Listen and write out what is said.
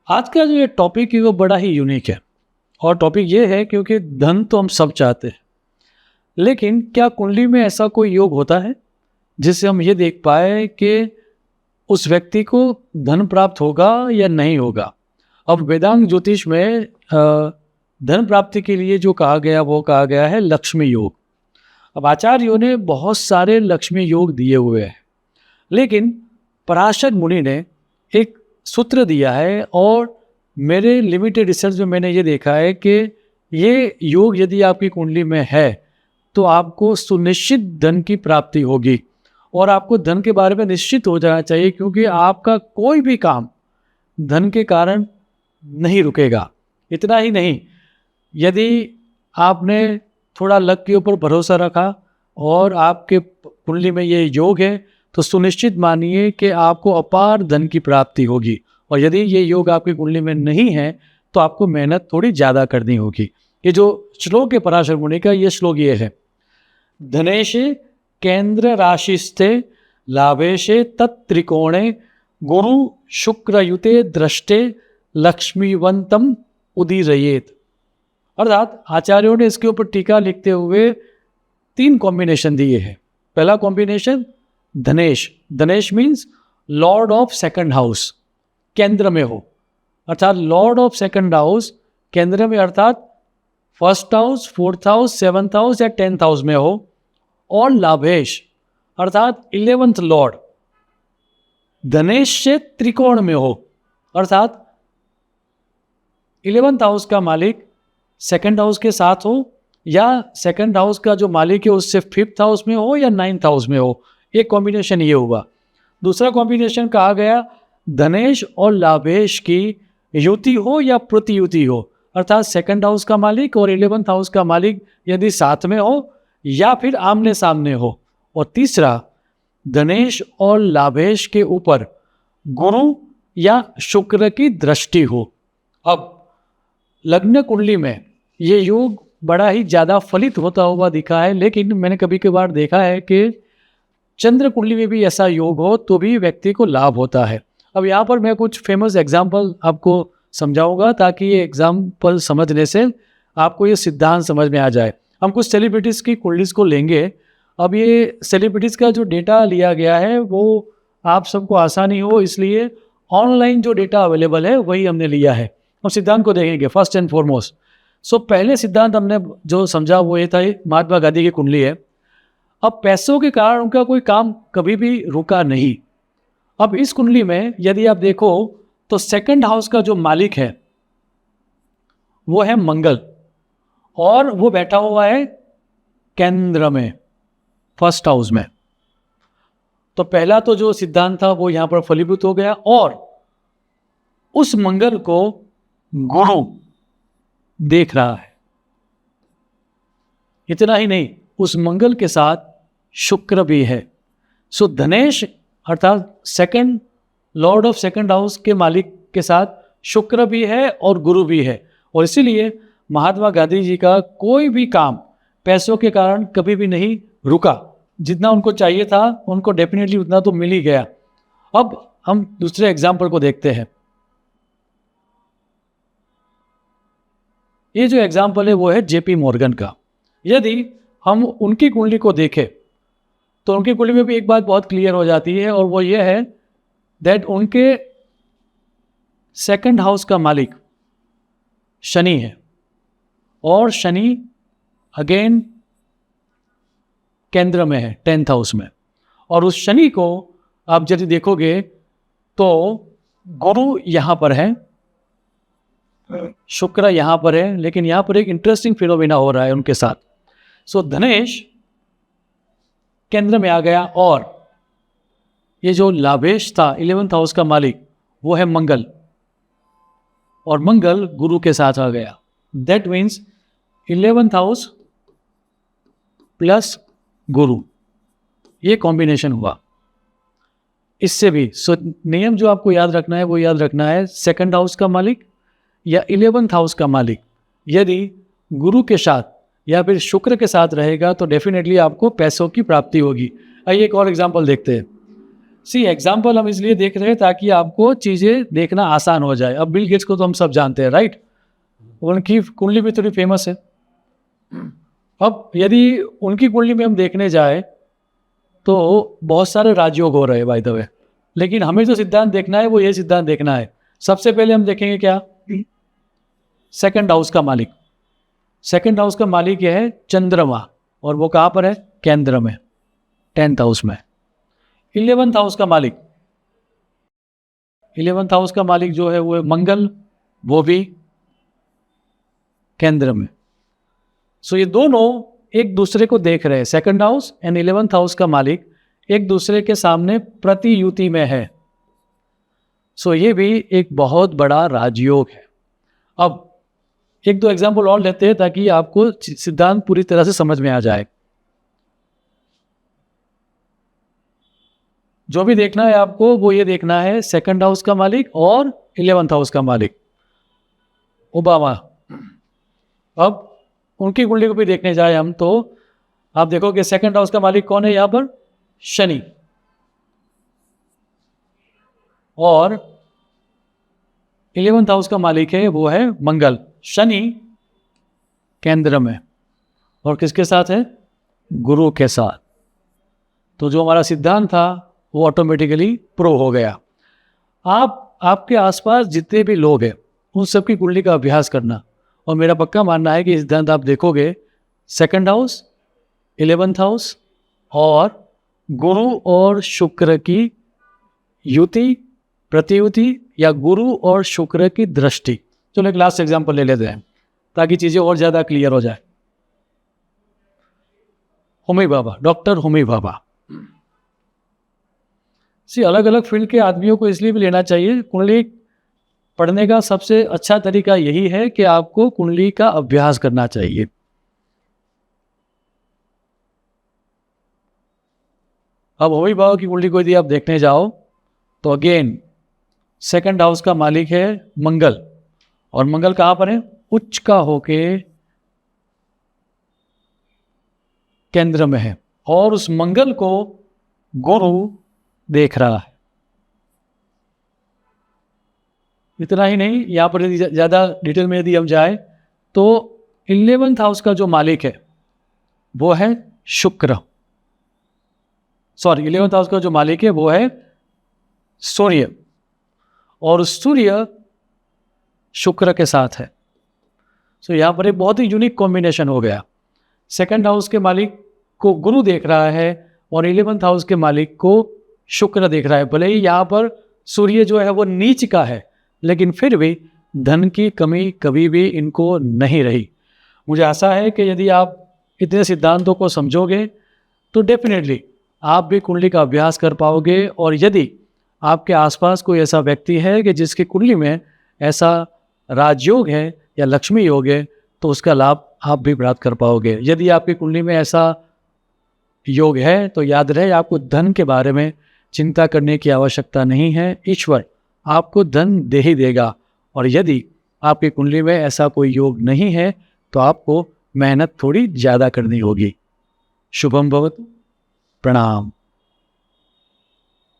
आज का जो ये टॉपिक है वो बड़ा ही यूनिक है। और टॉपिक ये है क्योंकि धन तो हम सब चाहते हैं, लेकिन क्या कुंडली में ऐसा कोई योग होता है जिससे हम ये देख पाए कि उस व्यक्ति को धन प्राप्त होगा या नहीं होगा। अब वेदांग ज्योतिष में धन प्राप्ति के लिए जो कहा गया वो कहा गया है लक्ष्मी योग। अब आचार्यों ने बहुत सारे लक्ष्मी योग दिए हुए हैं, लेकिन पराशर मुनि ने एक सूत्र दिया है और मेरे लिमिटेड रिसर्च में मैंने ये देखा है कि ये योग यदि आपकी कुंडली में है तो आपको सुनिश्चित धन की प्राप्ति होगी और आपको धन के बारे में निश्चित हो जाना चाहिए, क्योंकि आपका कोई भी काम धन के कारण नहीं रुकेगा। इतना ही नहीं, यदि आपने थोड़ा लक के ऊपर भरोसा रखा और आपके कुंडली में ये योग है तो सुनिश्चित मानिए कि आपको अपार धन की प्राप्ति होगी। और यदि ये योग आपकी कुंडली में नहीं है तो आपको मेहनत थोड़ी ज़्यादा करनी होगी। ये जो श्लोक है पराशर मुनि का, ये श्लोक ये है, धनेशे केंद्र राशिस्थे लाभेशे तत्त्रिकोणे गुरु शुक्रयुते दृष्टे लक्ष्मीवंतम उदीरयेत। अर्थात आचार्यों ने इसके ऊपर टीका लिखते हुए 3 कॉम्बिनेशन दिए हैं। पहला combination Dhanesh, Dhanesh means Lord of second house, केंद्र में हो, अर्थात लॉर्ड ऑफ सेकंड हाउस केंद्र में, अर्थात first house, fourth house, seventh house या 10th हाउस में हो। और लाभेश अर्थात 11th लॉर्ड धनेश से त्रिकोण में हो, अर्थात 11th हाउस का मालिक सेकंड हाउस के साथ हो या सेकंड हाउस का जो मालिक है उससे 5th हाउस में हो या 9th हाउस में हो। एक कॉम्बिनेशन ये हुआ। दूसरा कॉम्बिनेशन कहा गया धनेश और लाभेश की युति हो या प्रतियुति हो, अर्थात सेकंड हाउस का मालिक और 11th हाउस का मालिक यदि साथ में हो या फिर आमने सामने हो। और तीसरा धनेश और लाभेश के ऊपर गुरु या शुक्र की दृष्टि हो। अब लग्न कुंडली में ये योग बड़ा ही ज़्यादा फलित होता हुआ दिखा है, लेकिन मैंने कभी कभार देखा है कि चंद्र कुंडली में भी ऐसा योग हो तो भी व्यक्ति को लाभ होता है। अब यहाँ पर मैं कुछ फेमस एग्जाम्पल आपको समझाऊंगा ताकि ये एग्जाम्पल समझने से आपको ये सिद्धांत समझ में आ जाए। हम कुछ सेलिब्रिटीज़ की कुंडलीज को लेंगे। अब ये सेलिब्रिटीज़ का जो डेटा लिया गया है वो आप सबको आसानी हो इसलिए ऑनलाइन जो डेटा अवेलेबल है वही हमने लिया है। हम सिद्धांत को देखेंगे फर्स्ट एंड फॉरमोस्ट। पहले सिद्धांत हमने जो समझा वो ये था, महात्मा गांधी की कुंडली है। अब पैसों के कारण उनका कोई काम कभी भी रुका नहीं। अब इस कुंडली में यदि आप देखो तो सेकंड हाउस का जो मालिक है वो है मंगल और वो बैठा हुआ है केंद्र में, फर्स्ट हाउस में। तो पहला तो जो सिद्धांत था वो यहां पर फलीभूत हो गया और उस मंगल को गुरु देख रहा है। इतना ही नहीं, उस मंगल के साथ शुक्र भी है। धनेश अर्थात second Lord of second house के मालिक के साथ शुक्र भी है और गुरु भी है। और इसीलिए महात्मा गांधी जी का कोई भी काम पैसों के कारण कभी भी नहीं रुका। जितना उनको चाहिए था उनको डेफिनेटली उतना तो मिल ही गया। अब हम दूसरे एग्जाम्पल को देखते हैं। ये जो एग्जाम्पल है वो है जेपी मॉर्गन का। यदि हम उनकी कुंडली को देखें तो उनकी कुंडली में भी एक बात बहुत क्लियर हो जाती है और वो ये है दैट उनके सेकंड हाउस का मालिक शनि है और शनि अगेन केंद्र में है 10th हाउस में। और उस शनि को आप यदि देखोगे तो गुरु यहाँ पर है, शुक्र यहाँ पर है, लेकिन यहाँ पर एक इंटरेस्टिंग फिनोमेना हो रहा है उनके साथ। धनेश केंद्र में आ गया और ये जो लाभेश था 11th हाउस का मालिक वो है मंगल और मंगल गुरु के साथ आ गया। That means 11th house plus गुरु, ये कॉम्बिनेशन हुआ। इससे भी नियम जो आपको याद रखना है वो याद रखना है सेकंड हाउस का मालिक या 11th हाउस का मालिक यदि गुरु के साथ या फिर शुक्र के साथ रहेगा तो डेफिनेटली आपको पैसों की प्राप्ति होगी। आइए एक और एग्जांपल देखते हैं। सी एग्जाम्पल हम इसलिए देख रहे हैं ताकि आपको चीज़ें देखना आसान हो जाए। अब बिल गेट्स को तो हम सब जानते हैं, राइट? उनकी कुंडली भी थोड़ी फेमस है। अब यदि उनकी कुंडली में हम देखने जाए तो बहुत सारे राजयोग हो रहे हैं बाय द वे, लेकिन हमें जो सिद्धांत देखना है वो ये सिद्धांत देखना है। सबसे पहले हम देखेंगे क्या, सेकंड हाउस का मालिक। सेकंड हाउस का मालिक यह है चंद्रमा, और वो कहाँ पर है, केंद्र में, 10th हाउस में। 11th हाउस का मालिक, 11th हाउस का मालिक जो है वो है मंगल, वो भी केंद्र में। सो ये दोनों एक दूसरे को देख रहे हैं, second house and 11th house का मालिक एक दूसरे के सामने प्रतियुति में है। सो ये भी एक बहुत बड़ा राजयोग है। अब एक दो एग्जाम्पल और लेते हैं ताकि आपको सिद्धांत पूरी तरह से समझ में आ जाए। जो भी देखना है आपको वो ये देखना है सेकंड हाउस का मालिक और 11th हाउस का मालिक, ओबामा। अब उनकी कुंडली को भी देखने जाए हम तो आप देखोगे सेकंड हाउस का मालिक कौन है यहाँ पर, शनि, और 11th हाउस का मालिक है वो है मंगल। शनि केंद्र में और किसके साथ है, गुरु के साथ। तो जो हमारा सिद्धांत था वो ऑटोमेटिकली प्रूव हो गया। आप आपके आसपास जितने भी लोग हैं उन सबकी कुंडली का अभ्यास करना, और मेरा पक्का मानना है कि सिद्धांत आप देखोगे सेकंड हाउस, 11th हाउस और गुरु और शुक्र की युति, प्रतियुति, या गुरु और शुक्र की दृष्टि। चलो एक लास्ट एग्जांपल ले लेते हैं ताकि चीज़ें और ज़्यादा क्लियर हो जाए। होमी बाबा, डॉक्टर होमी बाबा। अलग अलग फील्ड के आदमियों को इसलिए भी लेना चाहिए, कुंडली पढ़ने का सबसे अच्छा तरीका यही है कि आपको कुंडली का अभ्यास करना चाहिए। अब होमी बाबा की कुंडली को यदि आप देखने जाओ तो अगेन सेकंड हाउस का मालिक है मंगल, और मंगल कहां पर है, उच्च का होके केंद्र में है, और उस मंगल को गुरु देख रहा है। इतना ही नहीं, यहां पर यदि ज्यादा डिटेल में यदि हम जाए तो 11th हाउस का जो मालिक है वो है शुक्र, सॉरी 11th हाउस का जो मालिक है वो है सूर्य, और सूर्य शुक्र के साथ है। सो यहां पर एक बहुत ही यूनिक कॉम्बिनेशन हो गया। सेकंड हाउस के मालिक को गुरु देख रहा है और 11th हाउस के मालिक को शुक्र देख रहा है। भले ही यहाँ पर सूर्य जो है वो नीच का है, लेकिन फिर भी धन की कमी कभी भी इनको नहीं रही। मुझे आशा है कि यदि आप इतने सिद्धांतों को समझोगे तो डेफिनेटली आप भी कुंडली का अभ्यास कर पाओगे, और यदि आपके आसपास कोई ऐसा व्यक्ति है कि जिसकी कुंडली में ऐसा राजयोग है या लक्ष्मी योग है तो उसका लाभ आप भी प्राप्त कर पाओगे। यदि आपकी कुंडली में ऐसा योग है तो याद रहे आपको धन के बारे में चिंता करने की आवश्यकता नहीं है, ईश्वर आपको धन दे ही देगा। और यदि आपकी कुंडली में ऐसा कोई योग नहीं है तो आपको मेहनत थोड़ी ज़्यादा करनी होगी। शुभम भवतु, प्रणाम।